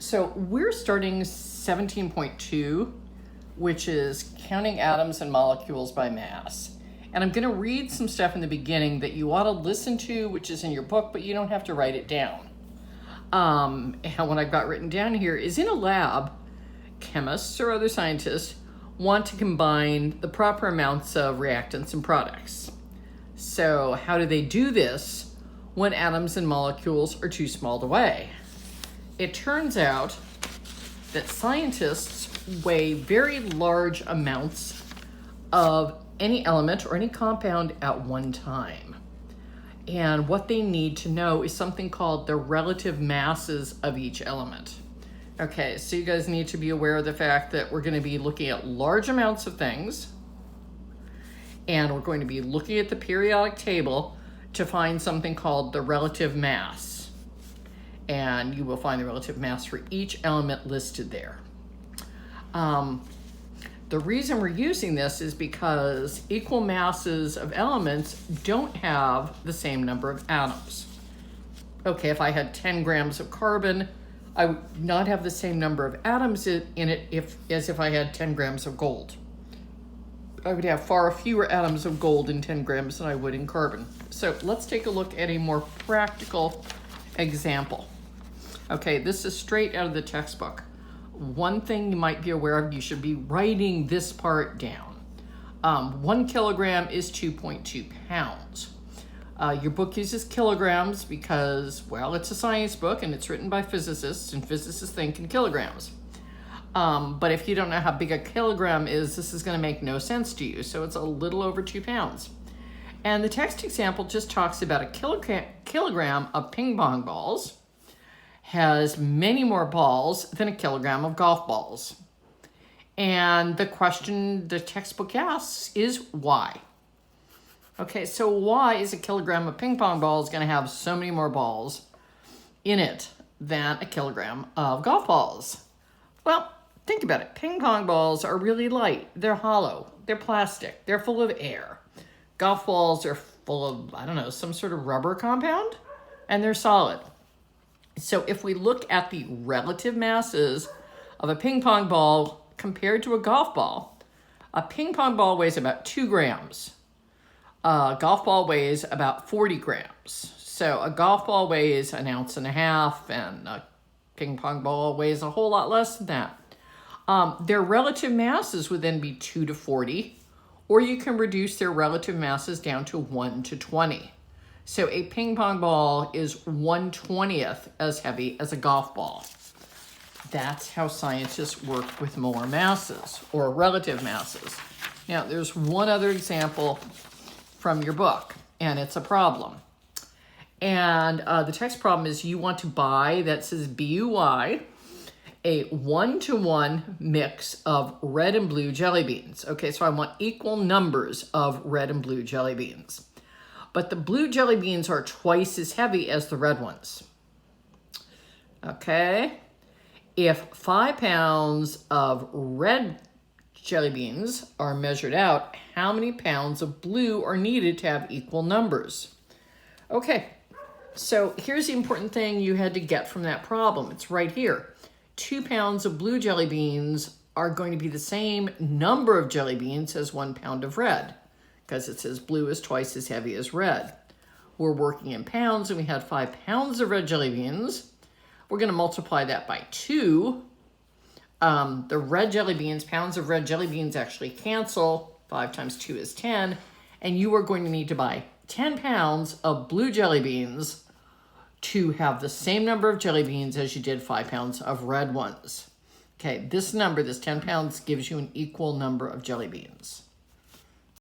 So we're starting 17.2, which is counting atoms and molecules by mass. And I'm going to read some stuff in the beginning that you ought to listen to, which is in your book, but you don't have to write it down. And what I've got written down here is, in a lab, chemists or other scientists want to combine the proper amounts of reactants and products. So how do they do this when atoms and molecules are too small to weigh? It turns out that scientists weigh very large amounts of any element or any compound at one time. And what they need to know is something called the relative masses of each element. Okay, so you guys need to be aware of the fact that we're going to be looking at large amounts of things, and we're going to be looking at the periodic table to find something called the relative mass. And you will find the relative mass for each element listed there. The reason we're using this is because equal masses of elements don't have the same number of atoms. Okay, if I had 10 grams of carbon, I would not have the same number of atoms in it as if I had 10 grams of gold. I would have far fewer atoms of gold in 10 grams than I would in carbon. So let's take a look at a more practical example. Okay, this is straight out of the textbook. One thing you might be aware of, you should be writing this part down. 1 kilogram is 2.2 pounds. Your book uses kilograms because, well, it's a science book and it's written by physicists, and physicists think in kilograms. But if you don't know how big a kilogram is, this is going to make no sense to you. So it's a little over 2 pounds. And the text example just talks about a kilogram of ping pong balls has many more balls than a kilogram of golf balls. And the question the textbook asks is why? Okay, so why is a kilogram of ping pong balls going to have so many more balls in it than a kilogram of golf balls? Well, think about it. Ping pong balls are really light. They're hollow. They're plastic. They're full of air. Golf balls are full of, I don't know, some sort of rubber compound, and they're solid. So if we look at the relative masses of a ping pong ball compared to a golf ball, a ping pong ball weighs about 2 grams. A golf ball weighs about 40 grams. So a golf ball weighs 1.5 ounces, and a ping pong ball weighs a whole lot less than that. Their relative masses would then be 2 to 40, or you can reduce their relative masses down to 1 to 20. So a ping pong ball is 1/20th as heavy as a golf ball. That's how scientists work with molar masses, or relative masses. Now, there's one other example from your book, and it's a problem. And the text problem is you want to buy, that says BUY, a 1-to-1 mix of red and blue jelly beans. Okay, so I want equal numbers of red and blue jelly beans. But the blue jelly beans are twice as heavy as the red ones. Okay? If 5 pounds of red jelly beans are measured out, how many pounds of blue are needed to have equal numbers? Okay, so here's the important thing you had to get from that problem. It's right here. 2 pounds of blue jelly beans are going to be the same number of jelly beans as 1 pound of red, because it says blue is twice as heavy as red. We're working in pounds, and we had 5 pounds of red jelly beans. We're going to multiply that by 2. The red jelly beans, pounds of red jelly beans actually cancel. 5 times 2 is 10. And you are going to need to buy 10 pounds of blue jelly beans to have the same number of jelly beans as you did 5 pounds of red ones. Okay, this number, this 10 pounds, gives you an equal number of jelly beans.